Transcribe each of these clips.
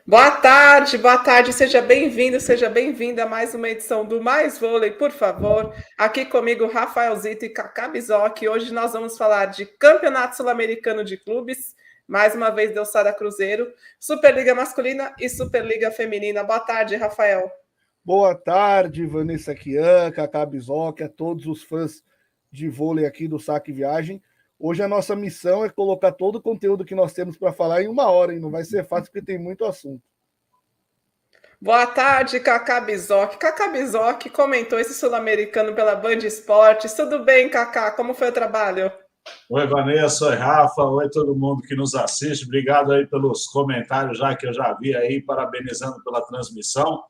Boa tarde, seja bem-vindo, seja bem-vinda a mais uma edição do Mais Vôlei, por favor. Aqui comigo, Rafael Zito e Cacá Bizoc. Hoje nós vamos falar de Campeonato Sul-Americano de Clubes, mais uma vez do Sada Cruzeiro, Superliga Masculina e Superliga Feminina. Boa tarde, Rafael. Boa tarde, Vanessa Kian, Cacá Bizoc, a todos os fãs de vôlei aqui do Saque Viagem. Hoje a nossa missão é colocar todo o conteúdo que nós temos para falar em uma hora, e não vai ser fácil porque tem muito assunto. Boa tarde, Cacá Bizoc. Cacá Bizoc comentou esse sul-americano pela Band Esportes. Tudo bem, Cacá? Como foi o trabalho? Oi, Vanessa, oi, Rafa, oi todo mundo que nos assiste. Obrigado aí pelos comentários, já que eu já vi aí, parabenizando pela transmissão.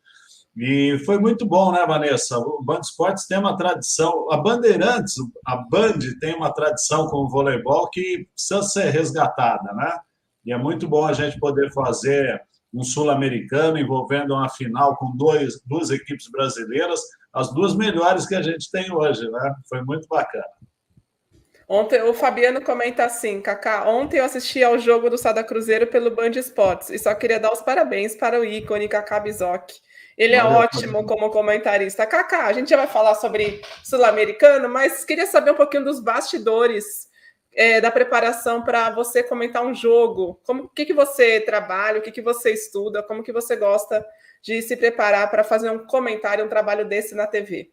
E foi muito bom, né, Vanessa? O Band Esportes tem uma tradição, a Bandeirantes, a Band tem uma tradição com o voleibol que precisa ser resgatada, né? E é muito bom a gente poder fazer um sul-americano envolvendo uma final com duas equipes brasileiras, as duas melhores que a gente tem hoje, né? Foi muito bacana. Ontem o Fabiano comenta assim, Cacá, ontem eu assisti ao jogo do Sada Cruzeiro pelo Band Esportes e só queria dar os parabéns para o ícone Cacá Bizoc. Ele é ótimo como comentarista. Cacá, a gente já vai falar sobre sul-americano, mas queria saber um pouquinho dos bastidores da preparação para você comentar um jogo. O que você trabalha, o que você estuda, como que você gosta de se preparar para fazer um comentário, um trabalho desse na TV?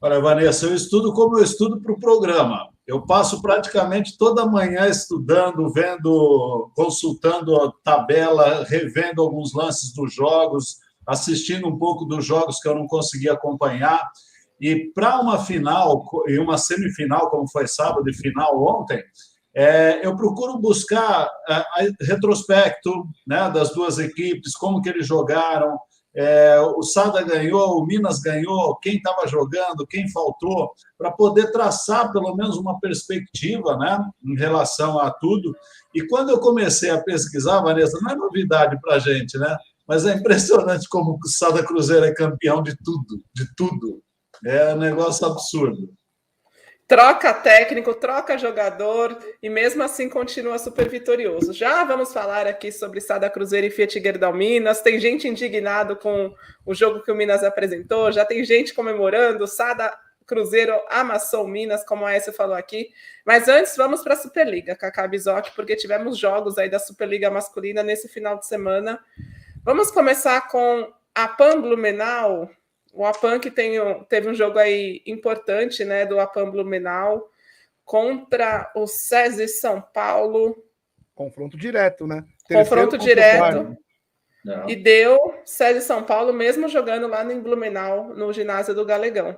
Olha, Vanessa, eu estudo como eu estudo para o programa. Eu passo praticamente toda manhã estudando, vendo, consultando a tabela, revendo alguns lances dos jogos, assistindo um pouco dos jogos que eu não consegui acompanhar. E para uma final e uma semifinal, como foi sábado e final ontem, eu procuro buscar retrospecto, né, das duas equipes, como que eles jogaram. O Sada ganhou, o Minas ganhou, quem estava jogando, quem faltou, para poder traçar pelo menos uma perspectiva, né, em relação a tudo. E quando eu comecei a pesquisar, Vanessa, não é novidade para a gente, né? Mas é impressionante como o Sada Cruzeiro é campeão de tudo, de tudo. É um negócio absurdo. Troca técnico, troca jogador e mesmo assim continua super vitorioso. Já vamos falar aqui sobre Sada Cruzeiro e Fiat Gerdau Minas. Tem gente indignado com o jogo que o Minas apresentou, já tem gente comemorando. Sada Cruzeiro amassou o Minas, como a Aécio falou aqui. Mas antes, vamos para a Superliga, Cacá Bizoc, porque tivemos jogos aí da Superliga masculina nesse final de semana. Vamos começar com a PAN Blumenau. O Apan que teve um jogo aí importante, né, do Apan Blumenau contra o SESI São Paulo. Confronto direto, né? Confronto direto. E deu SESI São Paulo, mesmo jogando lá em Blumenau, no ginásio do Galegão.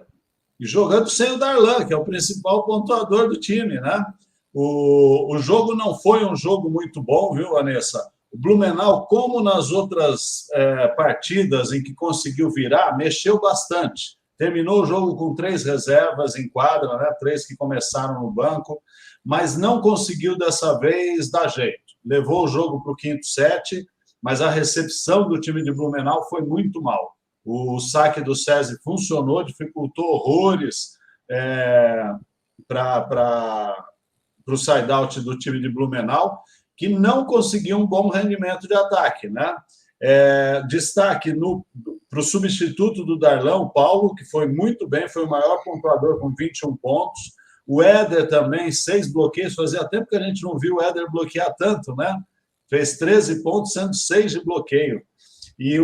E jogando sem o Darlan, que é o principal pontuador do time, né? O jogo não foi um jogo muito bom, viu, Vanessa? O Blumenau, como nas outras partidas em que conseguiu virar, mexeu bastante. Terminou o jogo com 3 reservas em quadra, né? 3 que começaram no banco, mas não conseguiu dessa vez dar jeito. Levou o jogo para o quinto set, mas a recepção do time de Blumenau foi muito mal. O saque do SESI funcionou, dificultou horrores para o side-out do time de Blumenau, que não conseguiu um bom rendimento de ataque, né? Destaque para o substituto do Darlan, Paulo, que foi muito bem, foi o maior pontuador com 21 pontos. O Éder também, 6 bloqueios, fazia tempo que a gente não viu o Éder bloquear tanto, né? Fez 13 pontos, sendo 6 de bloqueio. E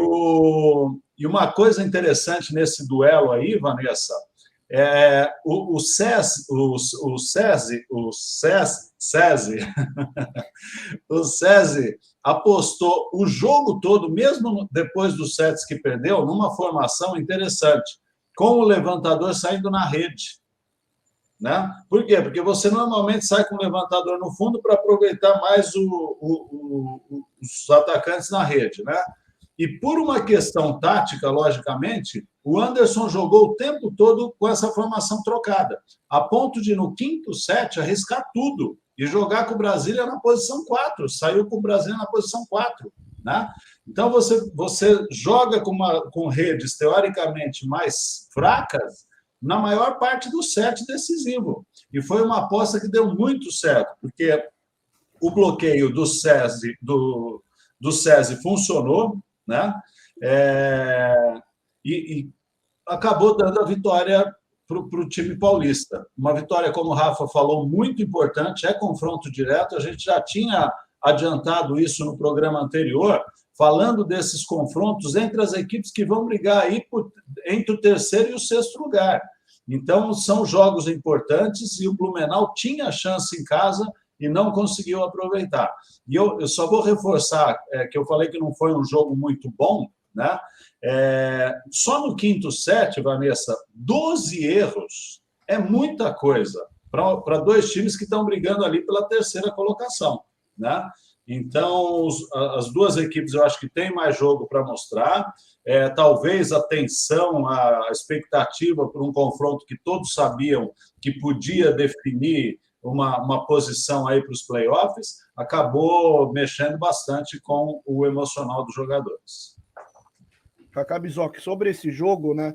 uma coisa interessante nesse duelo aí, Vanessa, o SESI apostou o jogo todo, mesmo depois dos sets que perdeu, numa formação interessante, com o levantador saindo na rede. Né? Por quê? Porque você normalmente sai com o levantador no fundo para aproveitar mais os atacantes na rede. Né? E por uma questão tática, logicamente, o Anderson jogou o tempo todo com essa formação trocada, a ponto de, no quinto set, arriscar tudo e jogar com o Brasília na posição 4. Saiu com o Brasília na posição 4. Né? Então, você joga com redes teoricamente mais fracas na maior parte do set decisivo. E foi uma aposta que deu muito certo, porque o bloqueio do SESI, do SESI funcionou, né? E acabou dando a vitória para o time paulista. Uma vitória, como o Rafa falou, muito importante, é confronto direto. A gente já tinha adiantado isso no programa anterior, falando desses confrontos entre as equipes que vão brigar aí entre o terceiro e o sexto lugar. Então, são jogos importantes e o Blumenau tinha chance em casa e não conseguiu aproveitar. E eu só vou reforçar que eu falei que não foi um jogo muito bom, né? Só no quinto set, Vanessa, 12 erros é muita coisa para dois times que estão brigando ali pela terceira colocação, né? Então, as duas equipes eu acho que têm mais jogo para mostrar. Talvez a tensão, a expectativa por um confronto que todos sabiam que podia definir uma posição aí para os playoffs, acabou mexendo bastante com o emocional dos jogadores. Cacá Bizoc, sobre esse jogo, né?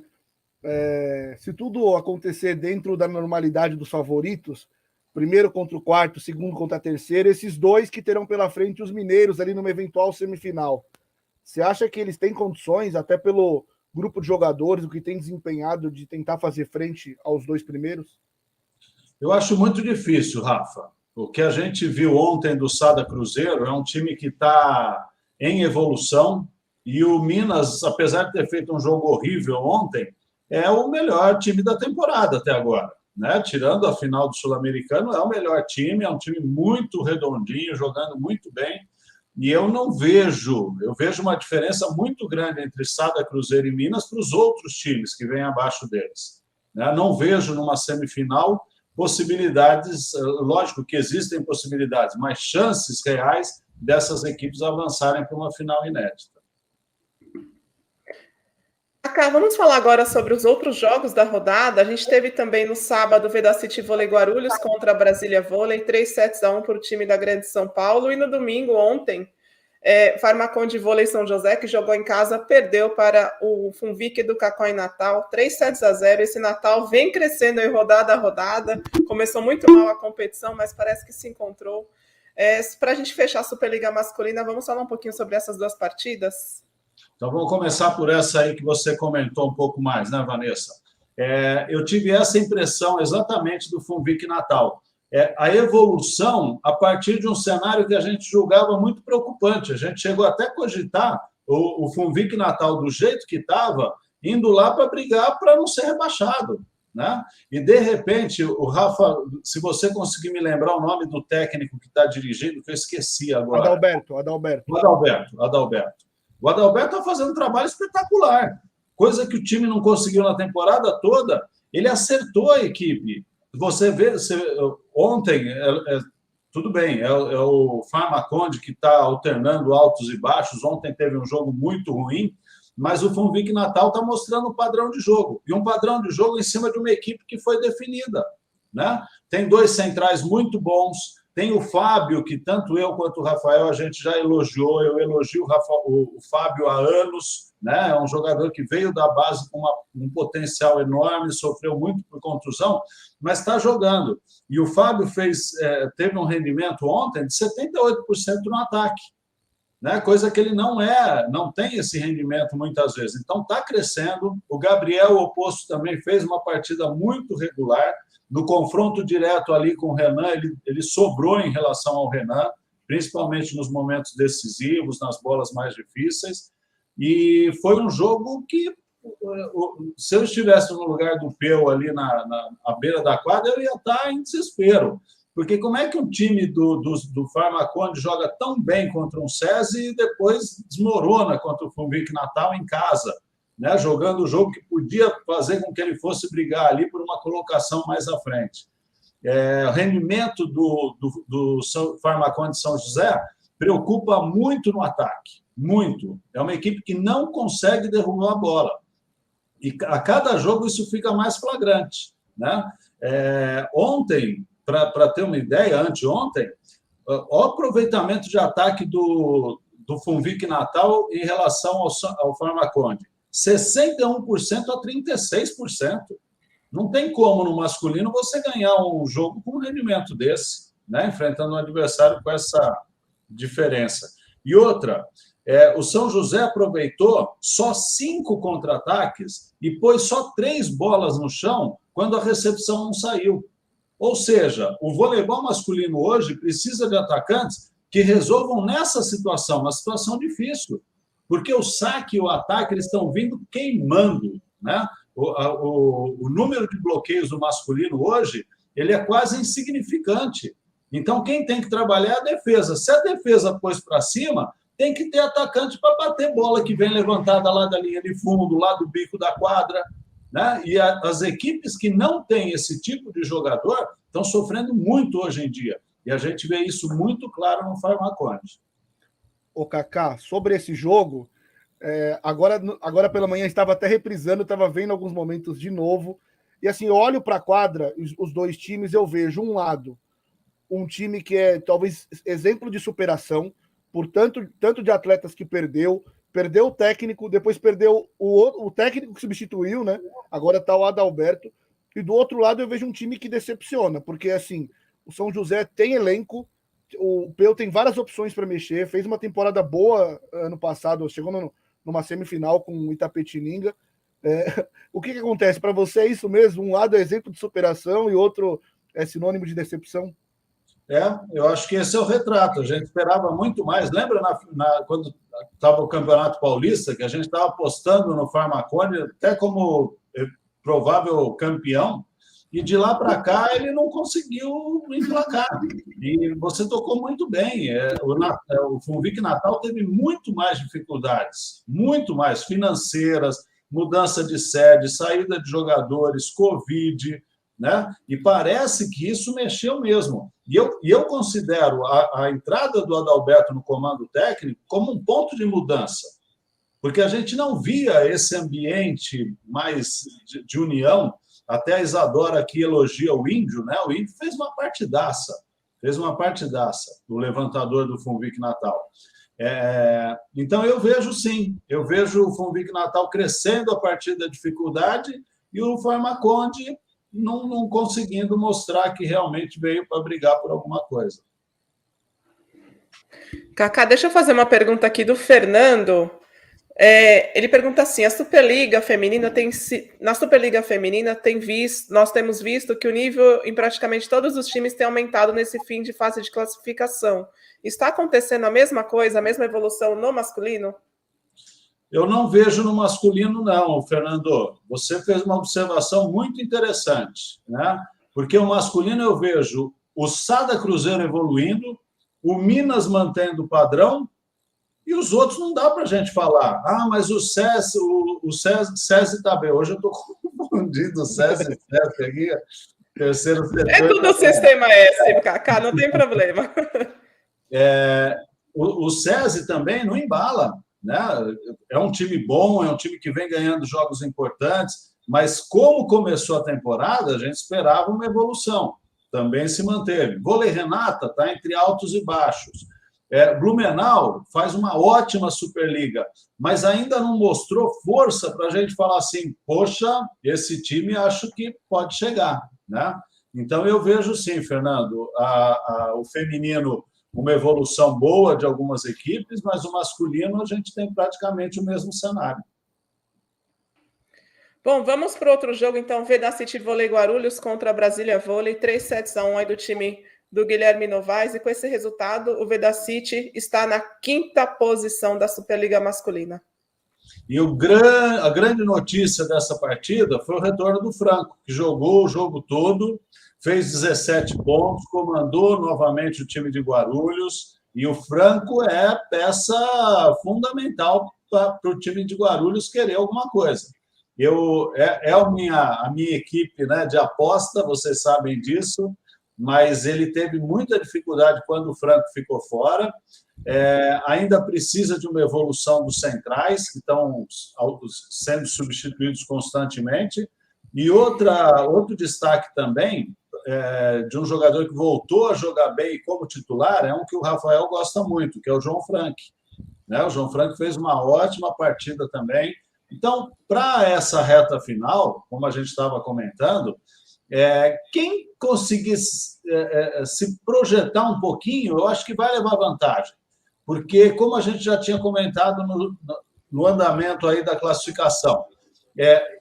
Se tudo acontecer dentro da normalidade dos favoritos, primeiro contra o quarto, segundo contra a terceira, esses dois que terão pela frente os mineiros ali numa eventual semifinal. Você acha que eles têm condições, até pelo grupo de jogadores, o que tem desempenhado, de tentar fazer frente aos dois primeiros? Eu acho muito difícil, Rafa. O que a gente viu ontem do Sada Cruzeiro é um time que está em evolução e o Minas, apesar de ter feito um jogo horrível ontem, é o melhor time da temporada até agora, né? Tirando a final do Sul-Americano, é o melhor time, é um time muito redondinho, jogando muito bem. E eu vejo uma diferença muito grande entre Sada Cruzeiro e Minas para os outros times que vêm abaixo deles, né? Não vejo numa semifinal possibilidades, lógico que existem possibilidades, mas chances reais dessas equipes avançarem para uma final inédita. Vamos falar agora sobre os outros jogos da rodada. A gente teve também no sábado o Vedacity Vôlei Guarulhos contra a Brasília Vôlei, 3-1 para o time da Grande São Paulo. E no domingo, ontem, Farmaconde Vôlei São José, que jogou em casa, perdeu para o Funvic do Cacó em Natal, 3-0. Esse Natal vem crescendo em rodada a rodada. Começou muito mal a competição, mas parece que se encontrou. Para a gente fechar a Superliga Masculina, vamos falar um pouquinho sobre essas duas partidas? Então, vamos começar por essa aí que você comentou um pouco mais, né, Vanessa? Eu tive essa impressão exatamente do Funvic Natal. A evolução a partir de um cenário que a gente julgava muito preocupante. A gente chegou até a cogitar o Funvic Natal do jeito que estava, indo lá para brigar para não ser rebaixado, né? E, de repente, o Rafa, se você conseguir me lembrar o nome do técnico que está dirigindo, que eu esqueci agora. Adalberto. O Adalberto está fazendo um trabalho espetacular, coisa que o time não conseguiu na temporada toda. Ele acertou a equipe. Você vê, ontem, tudo bem, é o Farmaconde que está alternando altos e baixos. Ontem teve um jogo muito ruim, mas o Funvic Natal está mostrando um padrão de jogo. E um padrão de jogo em cima de uma equipe que foi definida, né? Tem dois centrais muito bons. Tem o Fábio, que tanto eu quanto o Rafael a gente já elogiou. Eu elogio o Fábio há anos, né? É um jogador que veio da base com um potencial enorme, sofreu muito por contusão, mas está jogando. E o Fábio teve um rendimento ontem de 78% no ataque, né? Coisa que ele não tem esse rendimento muitas vezes. Então está crescendo. O Gabriel, o oposto, também fez uma partida muito regular. No confronto direto ali com o Renan, ele sobrou em relação ao Renan, principalmente nos momentos decisivos, nas bolas mais difíceis. E foi um jogo que, se eu estivesse no lugar do Peu ali à beira da quadra, eu ia estar em desespero. Porque como é que um time do Farmaconde joga tão bem contra um SESI e depois desmorona contra o Funvic Natal em casa, né, jogando o jogo que podia fazer com que ele fosse brigar ali por uma colocação mais à frente. O rendimento do Farmaconde São José preocupa muito no ataque, muito. É uma equipe que não consegue derrubar a bola. E a cada jogo isso fica mais flagrante, né? Ontem, para ter uma ideia, anteontem, o aproveitamento de ataque do Funvic Natal em relação ao Farmaconde. 61% a 36%. Não tem como, no masculino, você ganhar um jogo com um rendimento desse, né? Enfrentando um adversário com essa diferença. E outra, o São José aproveitou só 5 contra-ataques e pôs só 3 bolas no chão quando a recepção não saiu. Ou seja, o voleibol masculino hoje precisa de atacantes que resolvam nessa situação, uma situação difícil, porque o saque e o ataque eles estão vindo queimando, né? O número de bloqueios do masculino hoje ele é quase insignificante. Então, quem tem que trabalhar é a defesa. Se a defesa pôs para cima, tem que ter atacante para bater bola que vem levantada lá da linha de fundo, lá do bico da quadra, né? E as equipes que não têm esse tipo de jogador estão sofrendo muito hoje em dia. E a gente vê isso muito claro no Farmaconde. Ô, Kaká, sobre esse jogo, agora pela manhã estava até reprisando, estava vendo alguns momentos de novo. E assim, eu olho para a quadra, os dois times, eu vejo um lado, um time que é talvez exemplo de superação, por tanto de atletas que perdeu o técnico, depois perdeu o técnico que substituiu, né? Agora está o Adalberto. E do outro lado eu vejo um time que decepciona, porque assim, o São José tem elenco, o Peu tem várias opções para mexer, fez uma temporada boa ano passado, chegou numa semifinal com o Itapetininga. O que acontece? Para você é isso mesmo? Um lado é exemplo de superação e outro é sinônimo de decepção? Eu acho que esse é o retrato. A gente esperava muito mais. Lembra quando estava o Campeonato Paulista, que a gente estava apostando no Farmaconde até como provável campeão, e de lá para cá ele não conseguiu emplacar. E você tocou muito bem. O Funvic Natal teve muito mais dificuldades, muito mais financeiras, mudança de sede, saída de jogadores, Covid, né? E parece que isso mexeu mesmo. E eu considero a entrada do Adalberto no comando técnico como um ponto de mudança, porque a gente não via esse ambiente mais de união. Até a Isadora aqui elogia o Índio, né? O Índio fez uma partidaça, o levantador do Funvic Natal. Então eu vejo sim, eu vejo o Funvic Natal crescendo a partir da dificuldade e o Farmaconde não conseguindo mostrar que realmente veio para brigar por alguma coisa. Kaká, deixa eu fazer uma pergunta aqui do Fernando. Ele pergunta assim: na Superliga Feminina nós temos visto que o nível em praticamente todos os times tem aumentado nesse fim de fase de classificação. Está acontecendo a mesma coisa, a mesma evolução no masculino? Eu não vejo no masculino, não, Fernando. Você fez uma observação muito interessante, né? Porque o masculino eu vejo o Sada Cruzeiro evoluindo, o Minas mantendo o padrão, e os outros não dá para a gente falar. Mas o SESI está bem. Hoje eu estou confundindo o SESI e o SESI aqui. Terceiro setor. É tudo sistema S, Kaká, não tem problema. O SESI também não embala, né? É um time bom, é um time que vem ganhando jogos importantes, mas como começou a temporada, a gente esperava uma evolução. Também se manteve. Vôlei Renata está entre altos e baixos. Blumenau faz uma ótima Superliga, mas ainda não mostrou força para a gente falar assim, poxa, esse time acho que pode chegar, né? Então eu vejo sim, Fernando, o feminino uma evolução boa de algumas equipes, mas o masculino a gente tem praticamente o mesmo cenário. Bom, vamos para outro jogo, então. Vedacity Vôlei Guarulhos contra a Brasília Vôlei, 3-1 aí do time do Guilherme Novaes, e com esse resultado, o Vedacity está na 5ª posição da Superliga Masculina. E a grande notícia dessa partida foi o retorno do Franco, que jogou o jogo todo, fez 17 pontos, comandou novamente o time de Guarulhos, e o Franco é peça fundamental para o time de Guarulhos querer alguma coisa. A minha equipe, né, de aposta, vocês sabem disso, mas ele teve muita dificuldade quando o Franco ficou fora. Ainda precisa de uma evolução dos centrais, que estão sendo substituídos constantemente. E outro destaque também de um jogador que voltou a jogar bem como titular é um que o Rafael gosta muito, que é o João Frank. O João Frank fez uma ótima partida também. Então, para essa reta final, como a gente estava comentando, quem conseguir se projetar um pouquinho, eu acho que vai levar vantagem. porque, como a gente já tinha comentado no andamento aí da classificação,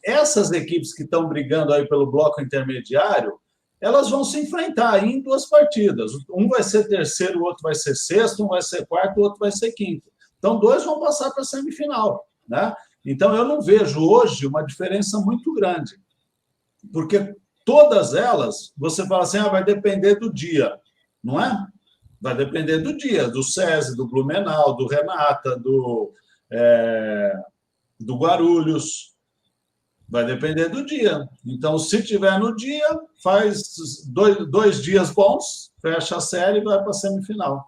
essas equipes que estão brigando aí pelo bloco intermediário, elas vão se enfrentar aí em 2 partidas. Um vai ser terceiro, o outro vai ser sexto, um vai ser quarto, o outro vai ser quinto. Então, 2 vão passar para a semifinal, né? Então, eu não vejo hoje uma diferença muito grande, porque todas elas, você fala assim, vai depender do dia, não é? Vai depender do dia, do SESI, do Blumenau, do Renata, do Guarulhos. Vai depender do dia. Então, se tiver no dia, faz 2 dias bons, fecha a série e vai para a semifinal,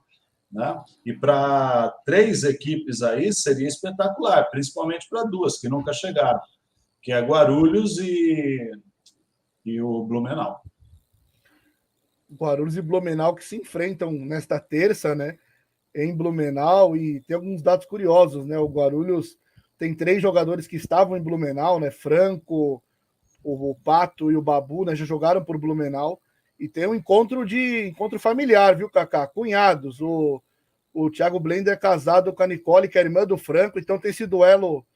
né? E para 3 equipes aí seria espetacular, principalmente para 2 que nunca chegaram, que é Guarulhos e o Blumenau. Guarulhos e Blumenau que se enfrentam nesta terça, né? Em Blumenau, e tem alguns dados curiosos, né? O Guarulhos tem 3 jogadores que estavam em Blumenau, né? Franco, o Pato e o Babu, né? Já jogaram por Blumenau. E tem um encontro familiar, viu, Kaká? Cunhados. O Thiago Blender é casado com a Nicole, que é a irmã do Franco, então tem esse duelo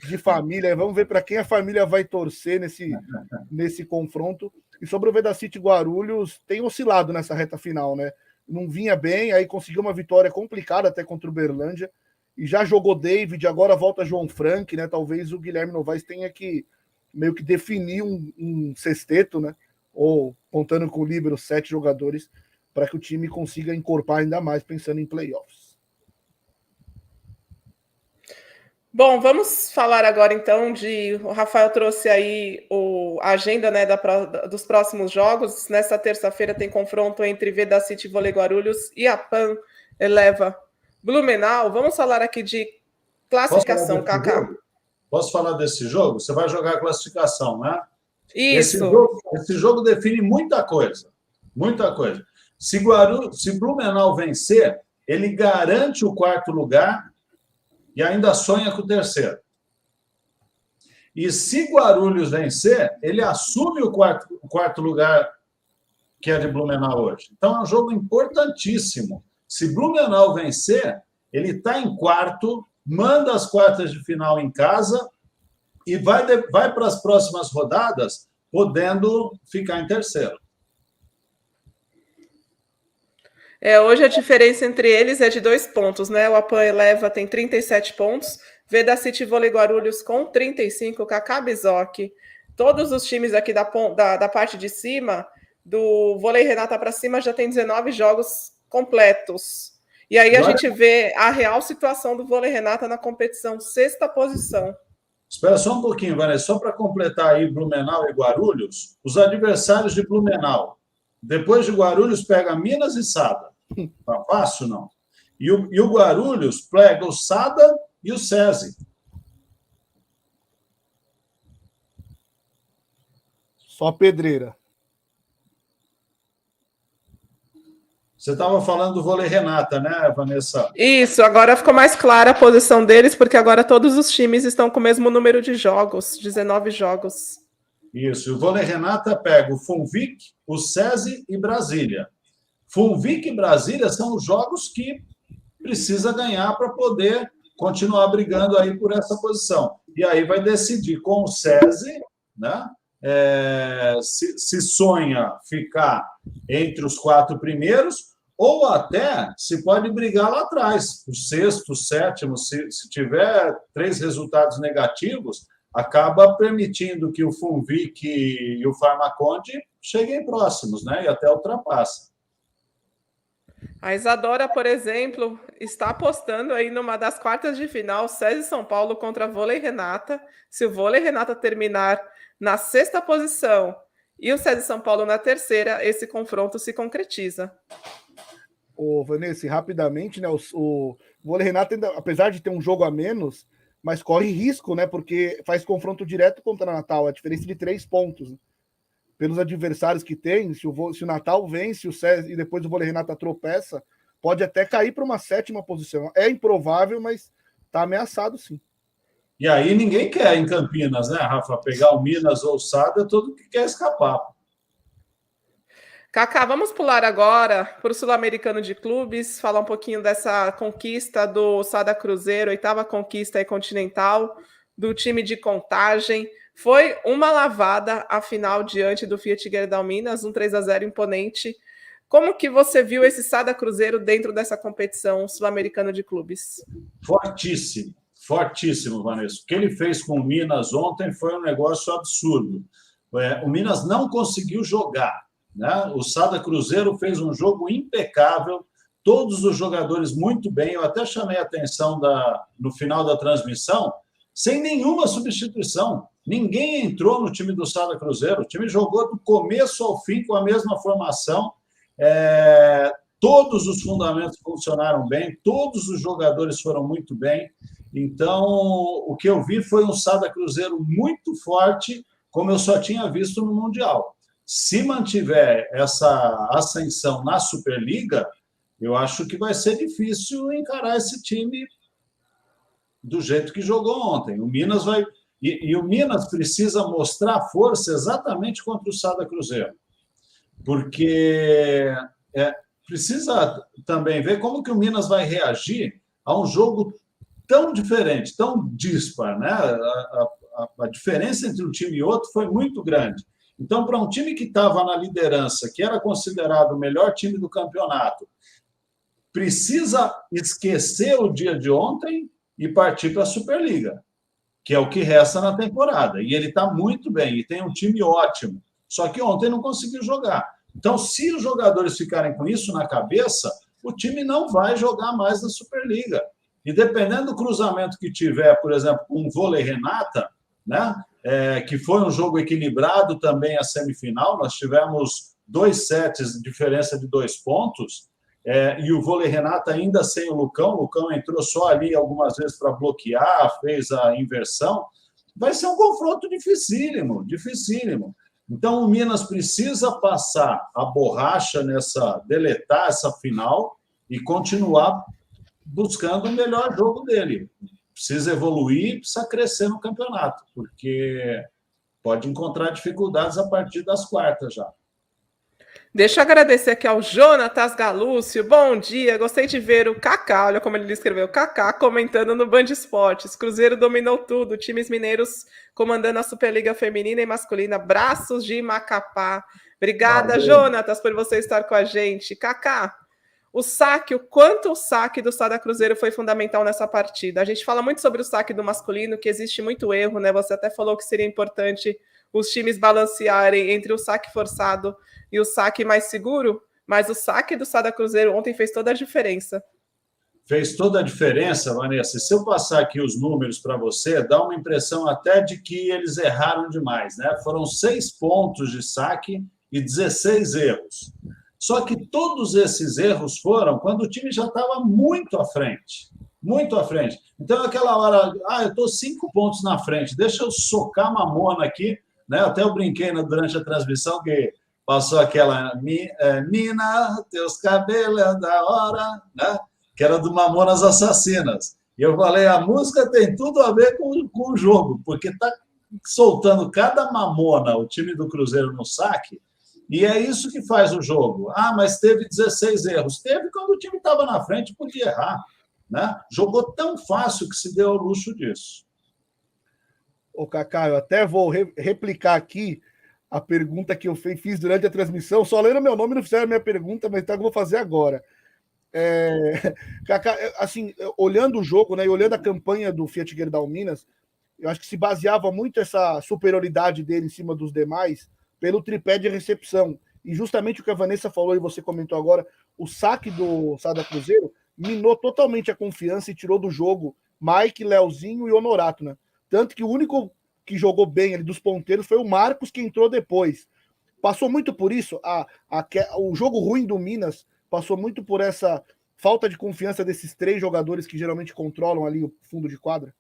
de família. Vamos ver para quem a família vai torcer nesse confronto. E sobre o Vedacity Guarulhos, tem oscilado nessa reta final, né? Não vinha bem, aí conseguiu uma vitória complicada até contra o Uberlândia, e já jogou David, agora volta João Frank, né? Talvez o Guilherme Novaes tenha que meio que definir um sexteto, né? Ou contando com o líbero 7 jogadores, para que o time consiga encorpar ainda mais, pensando em playoffs. Bom, vamos falar agora então o Rafael trouxe aí a agenda, né, dos próximos jogos. Nesta terça-feira tem confronto entre Vedacity Vôlei Guarulhos e a PAN Eleva Blumenau. Vamos falar aqui de classificação, Kaká. Posso falar desse jogo? Você vai jogar a classificação, né? Isso. Esse jogo define muita coisa. Muita coisa. Se Blumenau vencer, ele garante o 4º lugar e ainda sonha com o 3º. E se Guarulhos vencer, ele assume o 4º lugar que é de Blumenau hoje. Então, é um jogo importantíssimo. Se Blumenau vencer, ele está em 4º, manda as quartas de final em casa e vai para as próximas rodadas podendo ficar em 3º. Hoje a diferença entre eles é de 2 pontos, né? O Apan Eleva tem 37 pontos, Vedacity Vôlei Guarulhos com 35, Kaká Bizoc, todos os times aqui da parte de cima, do Vôlei Renata para cima, já tem 19 jogos completos. E aí a gente vê a real situação do Vôlei Renata na competição, 6ª posição. Espera só um pouquinho, Vanessa, só para completar aí Blumenau e Guarulhos, os adversários de Blumenau, depois de Guarulhos, pega Minas e Sada. Tá fácil, não? E o Guarulhos pega o Sada e o SESI. Só pedreira. Você estava falando do Vôlei Renata, né, Vanessa? Isso, agora ficou mais clara a posição deles, porque agora todos os times estão com o mesmo número de jogos, 19 jogos. Isso, e o Vôlei Renata pega o Funvic, o SESI e Brasília. Funvic e Brasília são os jogos que precisa ganhar para poder continuar brigando aí por essa posição. E aí vai decidir com o SESI, né? Se sonha ficar entre os 4 primeiros, ou até se pode brigar lá atrás, o 6º, o 7º, se tiver 3 resultados negativos, acaba permitindo que o Funvic e o Farmaconde cheguem próximos, né? E até ultrapassem. A Isadora, por exemplo, está apostando aí numa das quartas de final, SESI São Paulo contra Vôlei Renata. Se o Vôlei Renata terminar na 6ª posição e o SESI São Paulo na 3ª, esse confronto se concretiza. Ô, Vanessa, rapidamente, né? O Vôlei Renata, apesar de ter um jogo a menos, mas corre risco, né? Porque faz confronto direto contra a Natal, a diferença de 3 pontos. Né? Pelos adversários que tem, se o Natal vence o SESI e depois o Vôlei Renata tropeça, pode até cair para uma 7ª posição. É improvável, mas está ameaçado sim. E aí ninguém quer em Campinas, né, Rafa? Pegar o Minas ou o Sada, todo que quer escapar. Cacá, vamos pular agora para o Sul-Americano de Clubes, falar um pouquinho dessa conquista do Sada Cruzeiro, 8ª conquista continental do time de Contagem. Foi uma lavada a final diante do Fiat Gerdau Minas, um 3-0 imponente. Como que você viu esse Sada Cruzeiro dentro dessa competição sul-americana de clubes? Fortíssimo, fortíssimo, Vanessa. O que ele fez com o Minas ontem foi um negócio absurdo. O Minas não conseguiu jogar, né? O Sada Cruzeiro fez um jogo impecável, todos os jogadores muito bem. Eu até chamei a atenção no final da transmissão, sem nenhuma substituição. Ninguém entrou no time do Sada Cruzeiro. O time jogou do começo ao fim com a mesma formação. Todos os fundamentos funcionaram bem, todos os jogadores foram muito bem. Então, o que eu vi foi um Sada Cruzeiro muito forte, como eu só tinha visto no Mundial. Se mantiver essa ascensão na Superliga, eu acho que vai ser difícil encarar esse time do jeito que jogou ontem. O Minas vai... E o Minas precisa mostrar força exatamente contra o Sada Cruzeiro, porque precisa também ver como que o Minas vai reagir a um jogo tão diferente, tão dispar, né? A diferença entre um time e outro foi muito grande. Então, para um time que estava na liderança, que era considerado o melhor time do campeonato, precisa esquecer o dia de ontem e partir para a Superliga, que é o que resta na temporada. E ele está muito bem, e tem um time ótimo. Só que ontem não conseguiu jogar. Então, se os jogadores ficarem com isso na cabeça, o time não vai jogar mais na Superliga. E dependendo do cruzamento que tiver, por exemplo, com o Vôlei Renata, né, que foi um jogo equilibrado também a semifinal, nós tivemos 2 sets de diferença de 2 pontos, e o Vôlei Renata ainda sem o Lucão entrou só ali algumas vezes para bloquear, fez a inversão. Vai ser um confronto dificílimo, dificílimo. Então, o Minas precisa passar a borracha deletar essa final e continuar buscando o melhor jogo dele. Precisa evoluir, precisa crescer no campeonato, porque pode encontrar dificuldades a partir das quartas já. Deixa eu agradecer aqui ao Jonatas Galúcio. Bom dia, gostei de ver o Kaká, olha como ele escreveu, Kaká comentando no Band Esportes. Cruzeiro dominou tudo, times mineiros comandando a Superliga feminina e masculina. Braços de Macapá. Obrigada, valeu, Jonatas, por você estar com a gente. Kaká, o quanto o saque do Sada Cruzeiro foi fundamental nessa partida. A gente fala muito sobre o saque do masculino, que existe muito erro, né? Você até falou que seria importante os times balancearem entre o saque forçado e o saque mais seguro, mas o saque do Sada Cruzeiro ontem fez toda a diferença. Fez toda a diferença, Vanessa. Se eu passar aqui os números para você, dá uma impressão até de que eles erraram demais, né? Foram 6 pontos de saque e 16 erros. Só que todos esses erros foram quando o time já estava muito à frente. Muito à frente. Então, aquela hora, eu estou 5 pontos na frente, deixa eu socar Mamona aqui, né? Até eu brinquei durante a transmissão que passou aquela Mina, teus cabelos é da hora, né? Que era do Mamonas Assassinas. E eu falei, a música tem tudo a ver com o jogo, porque está soltando cada mamona o time do Cruzeiro no saque, e é isso que faz o jogo. Mas teve 16 erros. Teve quando o time estava na frente, podia errar, né? Jogou tão fácil que se deu ao luxo disso. Ô, Kaká, eu até vou replicar aqui a pergunta que eu fiz durante a transmissão. Só leram meu nome, não fizeram a minha pergunta, mas então eu vou fazer agora. Kaká, assim, olhando o jogo, né, e olhando a campanha do Fiat Gerdau Minas, eu acho que se baseava muito essa superioridade dele em cima dos demais pelo tripé de recepção. E justamente o que a Vanessa falou e você comentou agora, o saque do Sada Cruzeiro minou totalmente a confiança e tirou do jogo Mike, Leozinho e Honorato, né? Tanto que o único que jogou bem ali dos ponteiros foi o Marcos, que entrou depois. Passou muito por isso, o jogo ruim do Minas passou muito por essa falta de confiança desses 3 jogadores que geralmente controlam ali o fundo de quadra?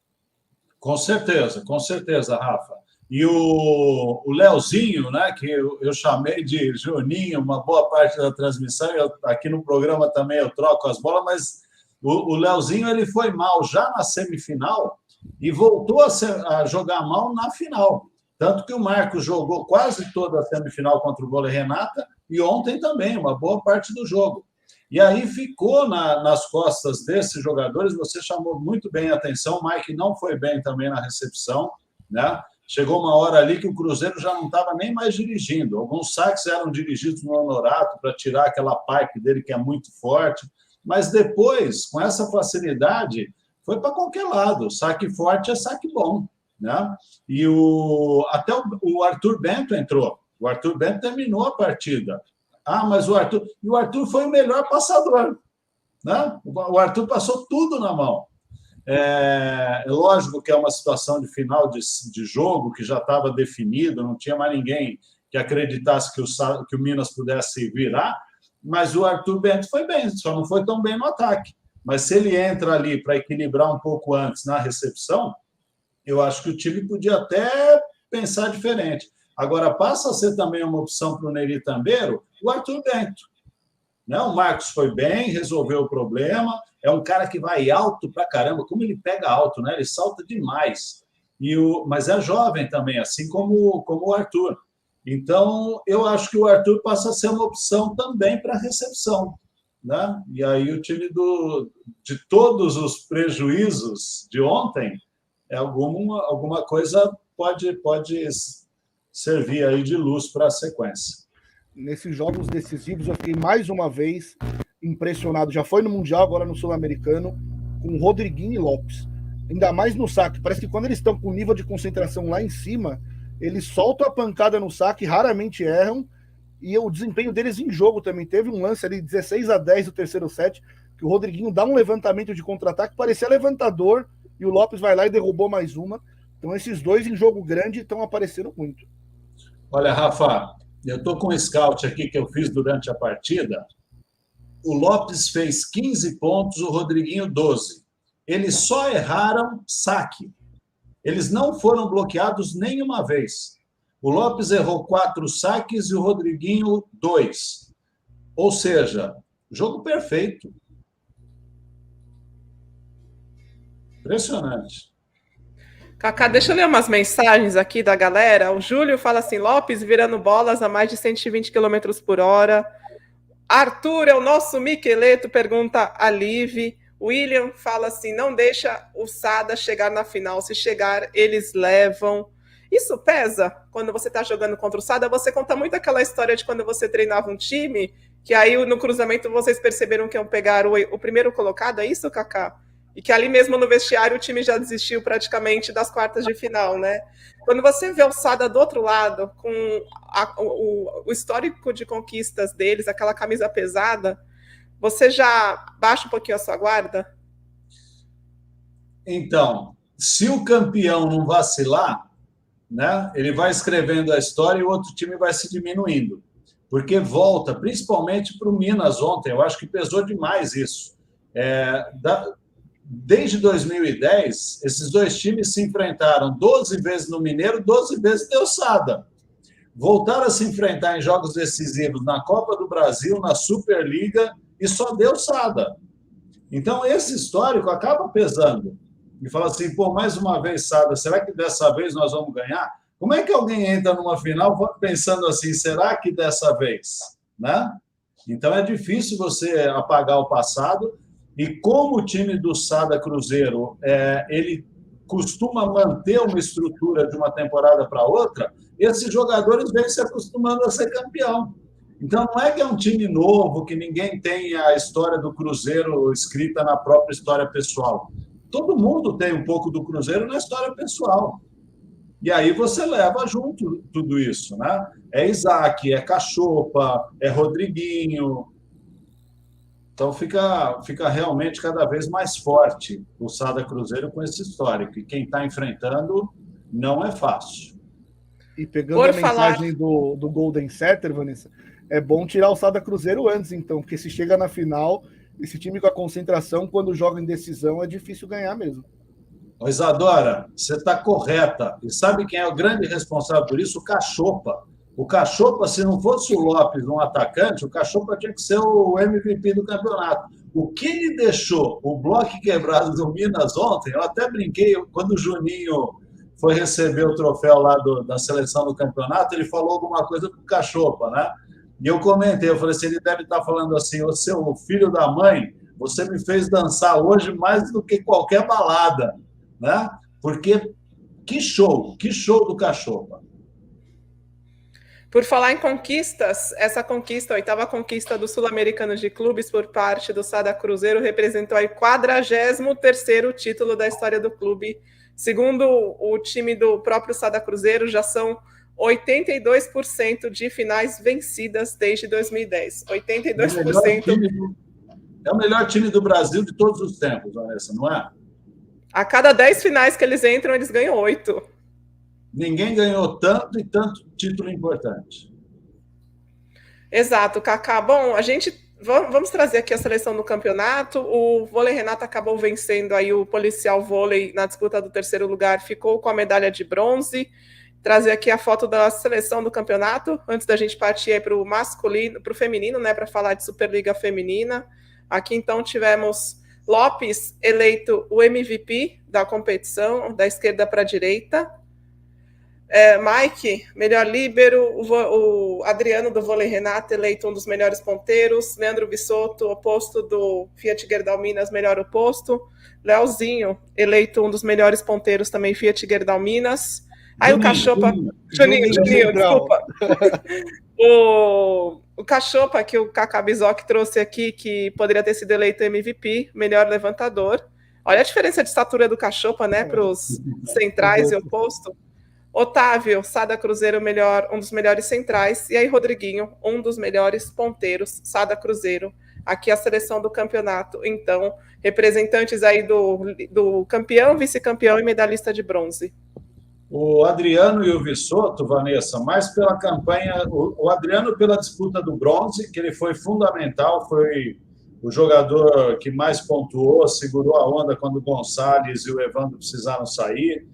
Com certeza, Rafa. E o Leozinho, né, que eu chamei de Juninho, uma boa parte da transmissão, aqui no programa também eu troco as bolas, mas o Leozinho ele foi mal já na semifinal e voltou a jogar mal na final. Tanto que o Marcos jogou quase toda a semifinal contra o Vôlei Renata e ontem também, uma boa parte do jogo. E aí ficou nas costas desses jogadores, você chamou muito bem a atenção, o Mike não foi bem também na recepção, né? Chegou uma hora ali que o Cruzeiro já não estava nem mais dirigindo. Alguns saques eram dirigidos no Honorato para tirar aquela pipe dele que é muito forte, mas depois, com essa facilidade, foi para qualquer lado. Saque forte é saque bom, né? E até o Arthur Bento entrou. O Arthur Bento terminou a partida. Mas o Arthur foi o melhor passador, né? O Arthur passou tudo na mão. É lógico que é uma situação de final de jogo que já estava definido, não tinha mais ninguém que acreditasse que o Minas pudesse virar, mas o Arthur Bento foi bem, só não foi tão bem no ataque. Mas se ele entra ali para equilibrar um pouco antes na recepção, eu acho que o time podia até pensar diferente. Agora, passa a ser também uma opção para o Neri Tambeiro, o Arthur Bento. Né? O Marcos foi bem, resolveu o problema, é um cara que vai alto para caramba, como ele pega alto, né? Ele salta demais. Mas é jovem também, assim como o Arthur. Então, eu acho que o Arthur passa a ser uma opção também para recepção. Né? E aí o time de todos os prejuízos de ontem, alguma coisa pode servir aí de luz para a sequência. Nesses jogos decisivos, eu fiquei mais uma vez impressionado. Já foi no Mundial, agora no Sul-Americano, com Rodriguinho e Lopes. Ainda mais no saque. Parece que quando eles estão com o nível de concentração lá em cima, eles soltam a pancada no saque, raramente erram. E o desempenho deles em jogo também. Teve um lance ali, 16-10 do terceiro set, que o Rodriguinho dá um levantamento de contra-ataque, parecia levantador, e o Lopes vai lá e derrubou mais uma. Então esses dois em jogo grande estão aparecendo muito. Olha, Rafa, eu estou com um scout aqui que eu fiz durante a partida. O Lopes fez 15 pontos, o Rodriguinho 12. Eles só erraram saque. Eles não foram bloqueados nenhuma vez. O Lopes errou 4 saques e o Rodriguinho 2. Ou seja, jogo perfeito. Impressionante. Cacá, deixa eu ler umas mensagens aqui da galera. O Júlio fala assim, Lopes virando bolas a mais de 120 km por hora. Arthur é o nosso Miqueleto, pergunta a Liv. William fala assim, não deixa o Sada chegar na final. Se chegar, eles levam. Isso pesa quando você está jogando contra o Sada? Você conta muito aquela história de quando você treinava um time, que aí no cruzamento vocês perceberam que iam pegar o primeiro colocado, é isso, Cacá? E que ali mesmo no vestiário o time já desistiu praticamente das quartas de final, né? Quando você vê o Sada do outro lado, com o histórico de conquistas deles, aquela camisa pesada, você já baixa um pouquinho a sua guarda? Então, se o campeão não vacilar, né, ele vai escrevendo a história e o outro time vai se diminuindo. Porque volta, principalmente para o Minas ontem, eu acho que pesou demais isso. Desde 2010, esses dois times se enfrentaram 12 vezes no Mineiro, 12 vezes deu Sada. Voltaram a se enfrentar em jogos decisivos na Copa do Brasil, na Superliga, e só deu Sada. Então, esse histórico acaba pesando. E fala assim, mais uma vez, Sada, será que dessa vez nós vamos ganhar? Como é que alguém entra numa final pensando assim, será que dessa vez? Né? Então, é difícil você apagar o passado. E como o time do Sada Cruzeiro ele costuma manter uma estrutura de uma temporada para outra, esses jogadores vêm se acostumando a ser campeão. Então, não é que é um time novo, que ninguém tem a história do Cruzeiro escrita na própria história pessoal. Todo mundo tem um pouco do Cruzeiro na história pessoal. E aí você leva junto tudo isso, né? É Isaac, é Cachopa, é Rodriguinho. Então fica realmente cada vez mais forte o Sada Cruzeiro com esse histórico. E quem está enfrentando não é fácil. E pegando a mensagem do Golden Setter, Vanessa, é bom tirar o Sada Cruzeiro antes, então, porque se chega na final, esse time com a concentração, quando joga em decisão, é difícil ganhar mesmo. Isadora, você está correta. E sabe quem é o grande responsável por isso? O Cachopa. O Cachopa, se não fosse o Lopes um atacante, o Cachopa tinha que ser o MVP do campeonato. O que ele deixou o bloco quebrado do Minas ontem, eu até brinquei, quando o Juninho foi receber o troféu lá da seleção do campeonato, ele falou alguma coisa do Cachopa, né? E eu comentei, eu falei assim, ele deve estar falando assim, ô seu filho da mãe, você me fez dançar hoje mais do que qualquer balada, né? Porque que show do Cachopa. Por falar em conquistas, essa conquista, a 8ª conquista do Sul-Americano de Clubes por parte do Sada Cruzeiro, representou o 43º título da história do clube. Segundo o time do próprio Sada Cruzeiro, já são 82% de finais vencidas desde 2010. 82%. É o melhor time do Brasil de todos os tempos, Vanessa, não é? A cada 10 finais que eles entram, eles ganham 8. Ninguém ganhou tanto e tanto título importante. Exato, Kaká. Bom, vamos trazer aqui a seleção do campeonato. O Vôlei Renata acabou vencendo aí o Policial Vôlei na disputa do 3º lugar, ficou com a medalha de bronze. Trazer aqui a foto da seleção do campeonato, antes da gente partir para o masculino, para o feminino, né, para falar de Superliga Feminina. Aqui, então, tivemos Lopes eleito o MVP da competição, da esquerda para a direita. Mike, melhor líbero. O Adriano, do Vôlei Renata, eleito um dos melhores ponteiros. Leandro Bissotto, oposto do Fiat Gerdau Minas, melhor oposto. Leozinho, eleito um dos melhores ponteiros também, Fiat Gerdau Minas. Aí o Cachopa... Juninho, desculpa. O Cachopa, que o Kaká Bizoc trouxe aqui, que poderia ter sido eleito MVP, melhor levantador. Olha a diferença de estatura do Cachopa, né, para os centrais e oposto. Otávio, Sada Cruzeiro, um dos melhores centrais. E aí, Rodriguinho, um dos melhores ponteiros, Sada Cruzeiro. Aqui a seleção do campeonato. Então, representantes aí do campeão, vice-campeão e medalhista de bronze. O Adriano e o Bissotto, Vanessa, mais pela campanha, o Adriano pela disputa do bronze, que ele foi fundamental, foi o jogador que mais pontuou, segurou a onda quando o Gonçalves e o Evandro precisaram sair,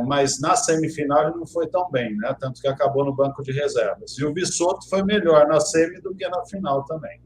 mas na semifinal ele não foi tão bem, né? Tanto que acabou no banco de reservas. E o Bissotto foi melhor na semi do que na final também.